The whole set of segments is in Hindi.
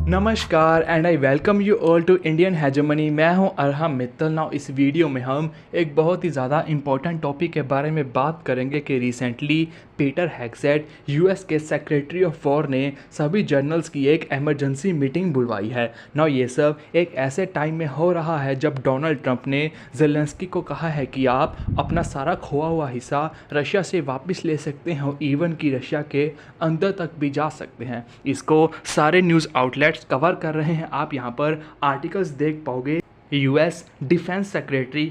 नमस्कार and I welcome you all to Indian hegemony. मैं हूं अरहम मित्तल। नाउ इस वीडियो में हम एक बहुत ही ज़्यादा इंपॉर्टेंट टॉपिक के बारे में बात करेंगे कि रिसेंटली पीटर हेग्सेट यूएस के सेक्रेटरी ऑफ वॉर ने सभी जर्नल्स की एक इमरजेंसी मीटिंग बुलवाई है। नाउ ये सब एक ऐसे टाइम में हो रहा है जब डोनाल्ड ट्रंप ने ज़ेलेंस्की को कहा है कि आप अपना सारा खोआ हुआ हिस्सा रशिया से वापस ले सकते हैं और इवन कि रशिया के अंदर तक भी जा सकते हैं। इसको सारे न्यूज़ आउटलेट्स कवर कर रहे हैं। आप यहाँ पर आर्टिकल्स देख पाओगे। US defence secretary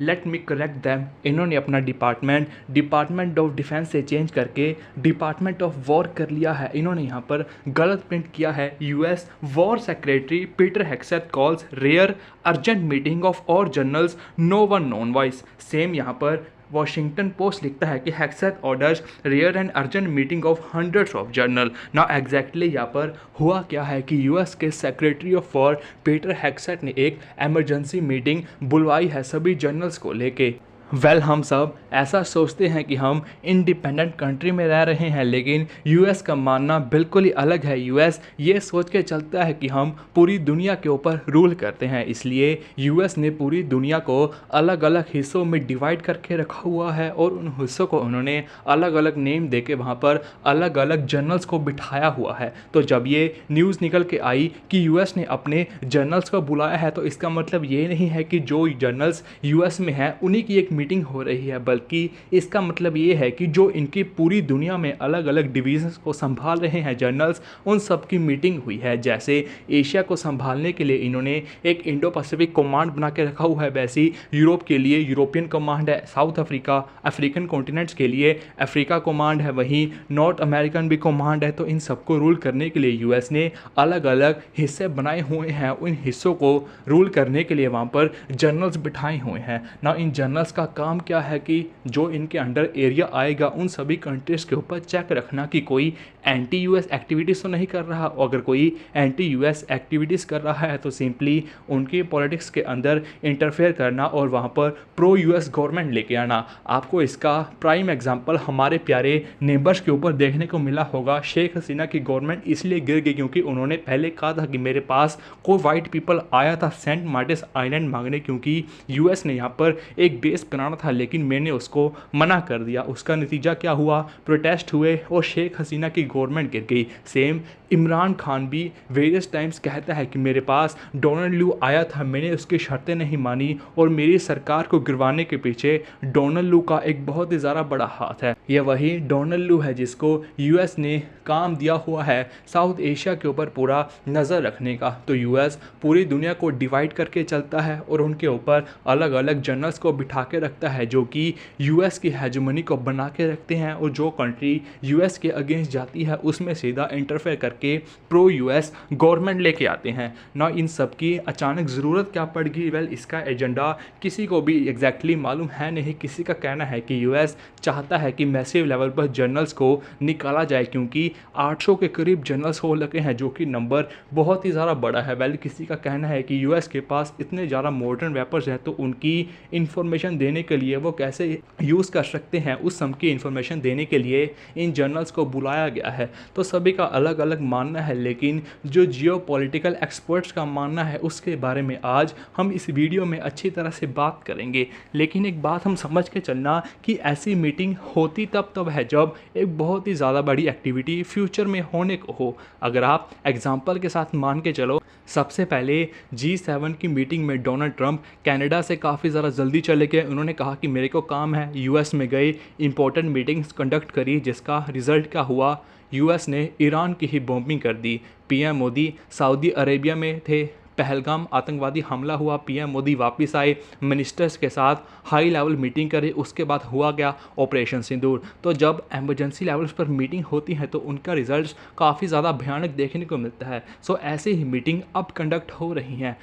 let me correct them, इन्होंने अपना डिपार्टमेंट ऑफ डिफेंस से चेंज करके डिपार्टमेंट ऑफ वॉर कर लिया है। इन्होंने यहाँ पर गलत प्रिंट किया है। US war secretary Peter Hegseth calls rare urgent meeting of all generals, no one knows why. Same यहाँ पर वॉशिंगटन पोस्ट लिखता है कि Hegseth orders rare and urgent meeting of hundreds of generals. ना एग्जैक्टली यहाँ पर हुआ क्या है कि यूएस के secretary of war Peter Hegseth ने एक इमरजेंसी मीटिंग बुलवाई है सभी जर्नल्स को लेके। हम सब ऐसा सोचते हैं कि हम इंडिपेंडेंट कंट्री में रह रहे हैं, लेकिन यूएस का मानना बिल्कुल ही अलग है। यूएस ये सोच के चलता है कि हम पूरी दुनिया के ऊपर रूल करते हैं, इसलिए यूएस ने पूरी दुनिया को अलग अलग हिस्सों में डिवाइड करके रखा हुआ है और उन हिस्सों को उन्होंने अलग अलग नेम देके वहाँ पर अलग अलग जर्नल्स को बिठाया हुआ है। तो जब ये न्यूज़ निकल के आई कि यूएस ने अपने जर्नल्स को बुलाया है, तो इसका मतलब ये नहीं है कि जो जर्नल्स यूएस में हैं उन्हीं की एक मीटिंग हो रही है, बल्कि इसका मतलब ये है कि जो इनकी पूरी दुनिया में अलग अलग डिवीजन्स को संभाल रहे हैं जर्नल्स, उन सब की मीटिंग हुई है। जैसे एशिया को संभालने के लिए इन्होंने एक इंडो पैसिफिक कमांड बना के रखा हुआ है, वैसी यूरोप के लिए यूरोपियन कमांड है, साउथ अफ्रीका अफ्रीकन कॉन्टिनेंट्स के लिए अफ्रीका कमांड है, वहीं नॉर्थ अमेरिकन भी कमांड है। तो इन सबको रूल करने के लिए यूएस ने अलग अलग हिस्से बनाए हुए हैं। उन हिस्सों को रूल करने के लिए वहाँ पर जर्नल्स बिठाए हुए हैं ना। इन जर्नल्स का काम क्या है कि जो इनके अंडर एरिया आएगा उन सभी कंट्रीज़ के ऊपर चेक रखना कि कोई एंटी यूएस एक्टिविटीज़ तो नहीं कर रहा। अगर कोई एंटी यूएस एक्टिविटीज़ कर रहा है तो सिंपली उनकी पॉलिटिक्स के अंदर इंटरफेयर करना और वहाँ पर प्रो यूएस गवर्नमेंट लेके आना। आपको इसका प्राइम एग्जांपल हमारे प्यारे नेबर्स के ऊपर देखने को मिला होगा। शेख हसीना की गवर्नमेंट इसलिए गिर गई क्योंकि उन्होंने पहले कहा था कि मेरे पास कोई वाइट पीपल आया था सेंट मार्टिस आइलैंड मांगने, क्योंकि यूएस ने यहाँ पर एक बेस बनाना था, लेकिन मैंने उसको मना कर दिया। उसका नतीजा क्या हुआ? प्रोटेस्ट हुए और शेख हसीना की गवर्नमेंट गिर गई। सेम इमरान खान भी वेरियस टाइम्स कहता है कि मेरे पास डोनाल्ड लू आया था, मैंने उसकी शर्तें नहीं मानी और मेरी सरकार को गिरवाने के पीछे डोनाल्ड लू का एक बहुत ही ज़्यादा बड़ा हाथ है। यह वही डोनाल्ड लू है जिसको यूएस ने काम दिया हुआ है साउथ एशिया के ऊपर पूरा नज़र रखने का। तो यूएस पूरी दुनिया को डिवाइड करके चलता है और उनके ऊपर अलग अलग जर्नल्स को बिठा के रखता है जो कि यूएस की हेजेमनी को बना के रखते हैं, और जो कंट्री यूएस के अगेंस्ट जाती है उसमें सीधा इंटरफेयर करके प्रो यूएस गवर्नमेंट लेके आते हैं ना। इन सब की अचानक ज़रूरत क्या पड़ गई? इसका एजेंडा किसी को भी एग्जैक्टली मालूम है नहीं। किसी का कहना है कि यूएस चाहता है कि मैसिव लेवल पर जर्नल्स को निकाला जाए, क्योंकि 800 के करीब जर्नल्स हो लगे हैं जो कि नंबर बहुत ही ज़्यादा बड़ा है। किसी का कहना है कि यूएस के पास इतने ज़्यादा मॉडर्न वेपन्स हैं तो उनकी इंफॉर्मेशन देने के लिए वो कैसे यूज़ कर सकते हैं, उस सब की इंफॉर्मेशन देने के लिए इन जर्नल्स को बुलाया गया है। तो सभी का अलग अलग मानना है, लेकिन जो जियोपॉलिटिकल एक्सपर्ट्स का मानना है उसके बारे में आज हम इस वीडियो में अच्छी तरह से बात करेंगे। लेकिन एक बात हम समझ के चलना कि ऐसी मीटिंग होती तब है जब एक बहुत ही ज़्यादा बड़ी एक्टिविटी फ्यूचर में होने को हो। अगर आप एग्जाम्पल के साथ मान के चलो, सबसे पहले G7 की मीटिंग में डोनाल्ड ट्रंप कनाडा से काफ़ी ज़्यादा जल्दी चले गए। उन्होंने कहा कि मेरे को काम है, यूएस में गए, इंपॉर्टेंट मीटिंग्स कंडक्ट करी, जिसका रिज़ल्ट क्या हुआ? यूएस ने ईरान की ही बॉम्बिंग कर दी। पीएम मोदी सऊदी अरेबिया में थे, पहलगाम आतंकवादी हमला हुआ, पीएम मोदी वापस आए, मिनिस्टर्स के साथ हाई लेवल मीटिंग करी, उसके बाद हुआ क्या? ऑपरेशन सिंदूर। तो जब एमरजेंसी लेवल्स पर मीटिंग होती है तो उनका रिजल्ट्स काफ़ी ज़्यादा भयानक देखने को मिलता है। सो ऐसे ही मीटिंग अब कंडक्ट हो रही हैं।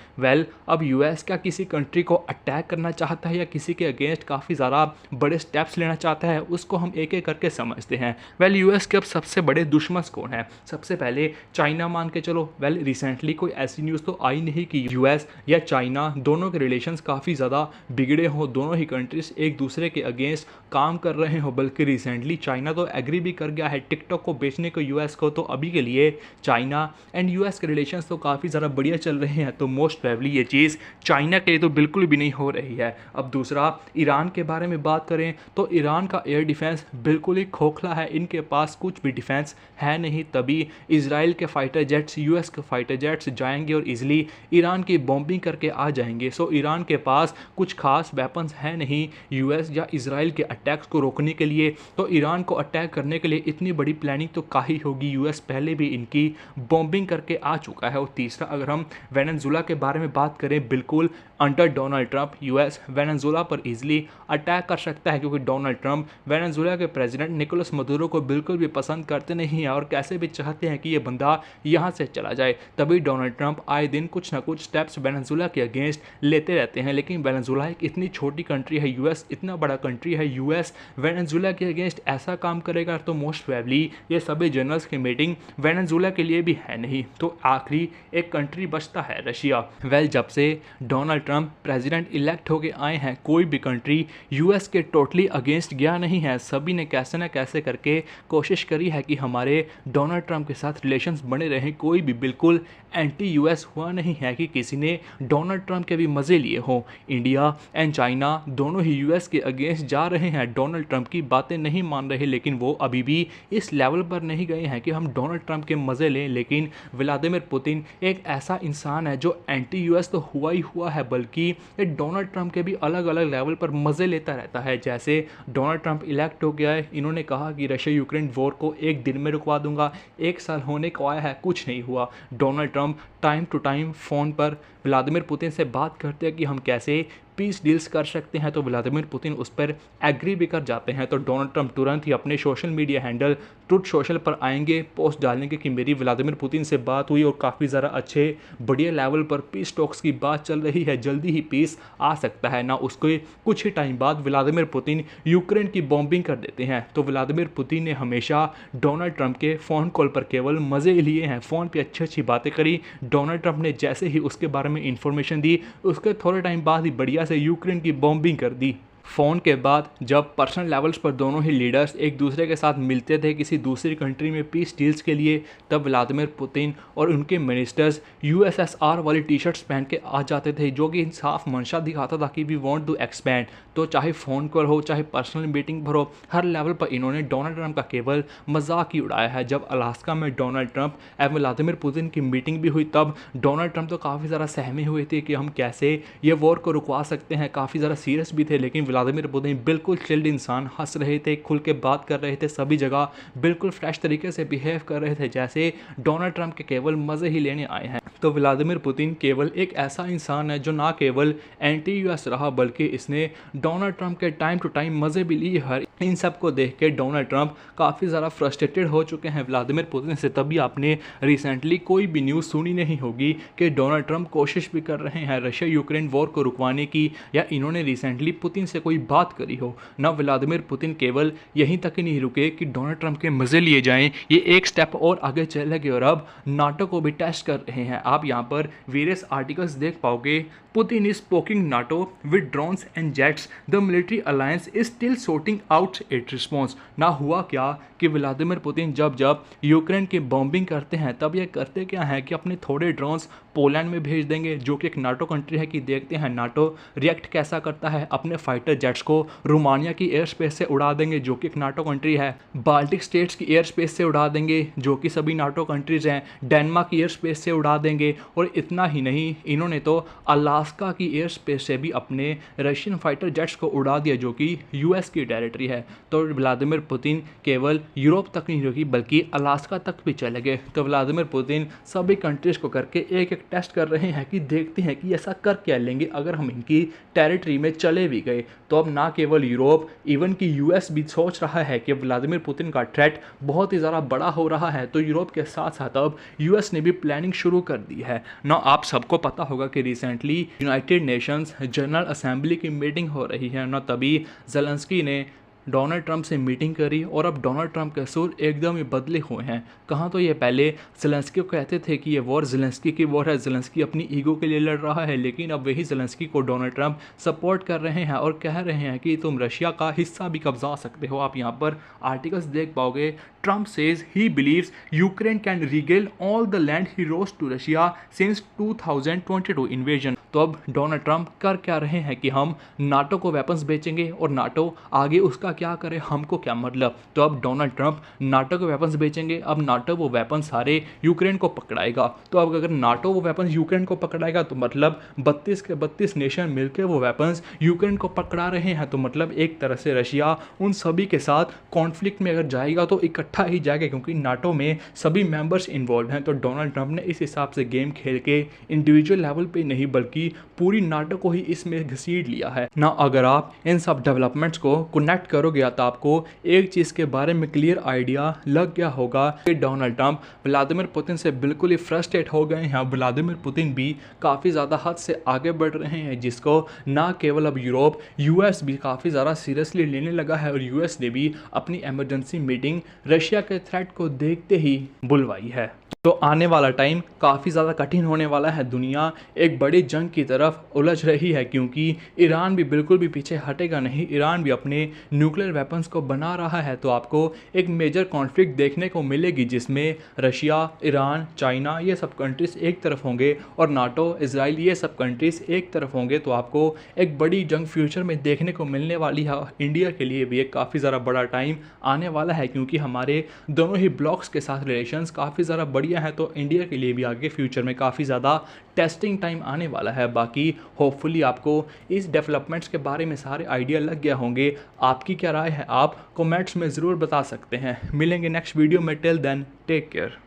अब यूएस क्या किसी कंट्री को अटैक करना चाहता है या किसी के अगेंस्ट काफ़ी ज़्यादा बड़े स्टेप्स लेना चाहता है, उसको हम एक एक करके समझते हैं। यूएस के अब सबसे बड़े दुश्मन कौन है? सबसे पहले चाइना मान के चलो। रिसेंटली कोई ऐसी न्यूज़ तो आई नहीं कि यूएस या चाइना दोनों के रिलेशंस काफ़ी ज़्यादा बिगड़े हों, दोनों ही कंट्रीज एक दूसरे के अगेंस्ट काम कर रहे हों, बल्कि रिसेंटली चाइना तो एग्री भी कर गया है टिकटॉक को बेचने को यूएस को। तो अभी के लिए चाइना एंड यूएस के रिलेशंस तो काफ़ी ज़्यादा बढ़िया चल रहे हैं, तो मोस्ट प्रोबेबली ये चीज़ चाइना के लिए तो बिल्कुल भी नहीं हो रही है। अब दूसरा ईरान के बारे में बात करें तो ईरान का एयर डिफेंस बिल्कुल ही खोखला है, इनके पास कुछ भी डिफेंस है नहीं, तभी इजराइल के फाइटर जेट्स, यूएस के फाइटर जेट्स जाएंगे और इजली ईरान की बॉम्बिंग करके आ जाएंगे। सो ईरान के पास कुछ खास वेपन्स है नहीं यूएस या इजराइल के अटैक्स को रोकने के लिए, तो ईरान को अटैक करने के लिए इतनी बड़ी प्लानिंग तो काही होगी। यूएस पहले भी इनकी बॉम्बिंग करके आ चुका है। और तीसरा अगर हम वेनेजुला के बारे में बात करें, बिल्कुल under Donald Trump US Venezuela पर इजीली अटैक कर सकता है, क्योंकि डोनाल्ड ट्रंप वेनेजुला के प्रेसिडेंट निकोलस मदुरो को बिल्कुल भी पसंद करते नहीं हैं और कैसे भी चाहते हैं कि ये बंदा यहाँ से चला जाए। तभी डोनाल्ड ट्रंप आए दिन कुछ ना कुछ स्टेप्स वेनेजुला के अगेंस्ट लेते रहते हैं। लेकिन वेनेजुला एक इतनी छोटी कंट्री है, यूएस इतना बड़ा कंट्री है, यूएस वेनेजुला के अगेंस्ट ऐसा काम करेगा तो मोस्ट प्रोबेबली ये सभी जनरल्स की मीटिंग वेनेजुला के लिए भी है नहीं। तो आखिरी एक कंट्री बचता है रशिया। जब से डोनाल्ड ट्रंप प्रेसिडेंट इलेक्ट होके आए हैं, कोई भी कंट्री यूएस के टोटली अगेंस्ट गया नहीं है। सभी ने कैसे ना कैसे करके कोशिश करी है कि हमारे डोनाल्ड ट्रंप के साथ रिलेशंस बने रहें। कोई भी बिल्कुल एंटी यूएस हुआ नहीं है कि किसी ने डोनाल्ड ट्रंप के भी मज़े लिए हों। इंडिया एंड चाइना दोनों ही यूएस के अगेंस्ट जा रहे हैं, डोनाल्ड ट्रंप की बातें नहीं मान रहे, लेकिन वो अभी भी इस लेवल पर नहीं गए हैं कि हम डोनाल्ड ट्रंप के मज़े लें। लेकिन व्लादिमीर पुतिन एक ऐसा इंसान है जो एंटी यूएस तो हुआ ही हुआ है, बल्कि ये डोनाल्ड ट्रंप के भी अलग अलग लेवल पर मज़े लेता रहता है। जैसे डोनाल्ड ट्रंप इलेक्ट हो गया है, इन्होंने कहा कि रशिया यूक्रेन वॉर को एक दिन में रुकवा दूंगा, 1 साल होने को आया है, कुछ नहीं हुआ। Donald Trump time to time phone पर व्लादिमीर पुतिन से बात करते हैं कि हम कैसे पीस डील्स कर सकते हैं, तो व्लादिमीर पुतिन उस पर एग्री भी कर जाते हैं। तो डोनाल्ड ट्रंप तुरंत ही अपने social media handle truth social पर आएंगे, पोस्ट डालेंगे कि मेरी व्लादिमीर पुतिन से बात हुई और काफ़ी ज़्यादा अच्छे बढ़िया लेवल पर पीस टॉक्स की बात चल रही है, जल्दी ही पीस आ सकता है ना। उसके कुछ ही टाइम बाद व्लादिमीर पुतिन यूक्रेन की बॉम्बिंग कर देते हैं। तो व्लादिमीर पुतिन ने हमेशा डोनाल्ड ट्रंप के फ़ोन कॉल पर केवल मज़े लिए हैं, फ़ोन पर अच्छी अच्छी बातें करी। डोनाल्ड ट्रंप ने जैसे ही उसके बारे में इंफॉर्मेशन दी, उसके थोड़े टाइम बाद ही बढ़िया से यूक्रेन की बॉम्बिंग कर दी। फ़ोन के बाद जब पर्सनल लेवल्स पर दोनों ही लीडर्स एक दूसरे के साथ मिलते थे किसी दूसरी कंट्री में पीस डील्स के लिए, तब व्लादिमीर पुतिन और उनके मिनिस्टर्स यूएसएसआर वाली टी शर्ट्स पहन के आ जाते थे, जो कि साफ मंशा दिखाता था कि वी वांट टू एक्सपैंड। तो चाहे फ़ोन कॉल हो, चाहे पर्सनल मीटिंग पर हो, हर लेवल पर इन्होंने डोनाल्ड ट्रंप का केवल मजाक ही उड़ाया है। जब अलास्का में डोनाल्ड ट्रंप एवं व्लादिमीर पुतिन की मीटिंग भी हुई, तब डोनाल्ड ट्रंप तो काफ़ी ज़्यादा सहमे हुए थे कि हम कैसे ये वॉर को रुकवा सकते हैं, काफ़ी ज़्यादा सीरियस भी थे। लेकिन व्लादिमीर पुतिन बिल्कुल चिल्ड इंसान, हंस रहे थे, खुल के बात कर रहे थे, सभी जगह बिल्कुल फ्रेश तरीके से बिहेव कर रहे थे, जैसे डोनाल्ड ट्रंप के केवल मज़े ही लेने आए हैं। तो व्लादिमीर पुतिन केवल एक ऐसा इंसान है जो ना केवल एंटी यूएस रहा, बल्कि इसने डोनाल्ड ट्रंप के टाइम टू टाइम मज़े भी लिए। हर इन सब को देख के डोनाल्ड ट्रंप काफ़ी ज़्यादा फ्रस्ट्रेटेड हो चुके हैं व्लादिमीर पुतिन से। तभी आपने रिसेंटली कोई भी न्यूज़ सुनी नहीं होगी कि डोनाल्ड ट्रंप कोशिश भी कर रहे हैं रशिया यूक्रेन वॉर को रुकवाने की, या इन्होंने रिसेंटली पुतिन से कोई बात करी हो ना। व्लादिमीर पुतिन केवल यहीं तक ही नहीं रुके कि डोनाल्ड ट्रंप के मज़े लिए जाएं, ये एक स्टेप और आगे चले गए और अब नाटो को भी टेस्ट कर रहे हैं। आप यहाँ पर वेरियस आर्टिकल्स देख पाओगे। Putin is poking NATO with drones and jets, the military alliance is still sorting out it response. ना हुआ क्या कि व्लादिमीर पुतिन जब जब यूक्रेन की बॉम्बिंग करते हैं, तब ये करते क्या है कि अपने थोड़े ड्रोन्स पोलैंड में भेज देंगे, जो कि एक नाटो कंट्री है, कि देखते हैं नाटो रिएक्ट कैसा करता है। अपने फाइटर जेट्स को रोमानिया की एयर स्पेस से उड़ा देंगे, जो कि एक नाटो कंट्री है। बाल्टिक स्टेट्स की एयर स्पेस से उड़ा देंगे, जो कि सभी नाटो कंट्रीज हैं। डेनमार्क की एयर स्पेस से उड़ा देंगे। और इतना ही नहीं, इन्होंने तो अलास्का की एयर स्पेस से भी अपने रशियन फाइटर जेट्स को उड़ा दिया, जो कि यूएस की टेरिटरी है। तो व्लादिमीर पुतिन केवल यूरोप तक नहीं रुकी, बल्कि अलास्का तक भी चले गए। तो व्लादिमीर पुतिन सभी कंट्रीज को करके एक एक टेस्ट कर रहे हैं कि देखते हैं कि ऐसा कर क्या लेंगे अगर हम इनकी टेरिटरी में चले भी गए। तो अब ना केवल यूरोप, इवन कि यूएस भी सोच रहा है कि व्लादिमीर पुतिन का थ्रेट बहुत ही ज़्यादा बड़ा हो रहा है। तो यूरोप के साथ साथ अब यूएस ने भी प्लानिंग शुरू कर दी है ना। आप सबको पता होगा कि recently United Nations general assembly की मीटिंग हो रही है ना, तभी ज़ेलेंस्की ने डोनाल्ड ट्रंप से मीटिंग करी और अब डोनाल्ड ट्रंप के सुर एकदम ही बदले हुए हैं। कहाँ तो ये पहले ज़ेलेंस्की को कहते थे कि ये वॉर ज़ेलेंस्की की वॉर है, ज़ेलेंस्की अपनी ईगो के लिए लड़ रहा है, लेकिन अब वही ज़ेलेंस्की को डोनाल्ड ट्रंप सपोर्ट कर रहे हैं और कह रहे हैं कि तुम रशिया का हिस्सा भी कब्जा सकते हो। आप यहाँ पर आर्टिकल्स देख पाओगे। Trump says he believes Ukraine can regain all the land he lost to Russia since 2022 invasion. तो अब डोनाल्ड ट्रंप कर क्या रहे हैं कि हम नाटो को वेपन्स बेचेंगे और नाटो आगे उसका क्या करे, हमको क्या मतलब। तो अब डोनाल्ड ट्रंप नाटो को वेपन्स बेचेंगे, अब नाटो वो वेपन्स सारे यूक्रेन को पकड़ाएगा। तो अब अगर नाटो वो वेपन्स यूक्रेन को पकड़ाएगा तो मतलब 32 के 32 नेशन मिलकर वो वेपन्स यूक्रेन को पकड़ा रहे हैं। तो मतलब एक तरह से रशिया उन सभी के साथ कॉन्फ्लिक्ट में अगर जाएगा तो इकट्ठा ही जाएगा, क्योंकि नाटो में सभी मेंबर्स इन्वॉल्व हैं। तो डोनाल्ड ट्रंप ने इस हिसाब से गेम खेल के इंडिविजुअल लेवल पे नहीं बल्कि पूरी नाटो को ही इसमें घसीट लिया है ना। अगर आप इन सब डेवलपमेंट्स को कनेक्ट करोगे तो आपको एक चीज़ के बारे में क्लियर आइडिया लग गया होगा कि डोनाल्ड ट्रंप व्लादिमीर पुतिन से बिल्कुल ही फ्रस्ट्रेट हो गए हैं। व्लादिमीर पुतिन भी काफ़ी ज़्यादा हद से आगे बढ़ रहे हैं, जिसको ना केवल अब यूरोप, यूएस भी काफ़ी ज़्यादा सीरियसली लेने लगा है और यूएस ने भी अपनी इमरजेंसी मीटिंग रशिया के थ्रेट को देखते ही बुलवाई है। तो आने वाला टाइम काफ़ी ज़्यादा कठिन होने वाला है। दुनिया एक बड़ी जंग की तरफ उलझ रही है, क्योंकि ईरान भी बिल्कुल भी पीछे हटेगा नहीं। ईरान भी अपने न्यूक्लियर वेपन्स को बना रहा है। तो आपको एक मेजर कॉन्फ्लिक्ट देखने को मिलेगी, जिसमें रशिया, ईरान, चाइना ये सब कंट्रीज़ एक तरफ होंगे और नाटो, इजराइल ये सब कंट्रीज़ एक तरफ होंगे। तो आपको एक बड़ी जंग फ्यूचर में देखने को मिलने वाली है। इंडिया के लिए भी एक काफ़ी ज़्यादा बड़ा टाइम आने वाला है, क्योंकि हमारे दोनों ही ब्लॉक्स के साथ रिलेशंस काफ़ी ज़्यादा बढ़िया है। तो इंडिया के लिए भी आगे फ्यूचर में काफ़ी ज़्यादा टेस्टिंग टाइम आने वाला है। बाकी होपफुली आपको इस डेवलपमेंट्स के बारे में सारे आइडिया लग गया होंगे। आपकी क्या राय है आप कमेंट्स में ज़रूर बता सकते हैं। मिलेंगे नेक्स्ट वीडियो में। Till then take care.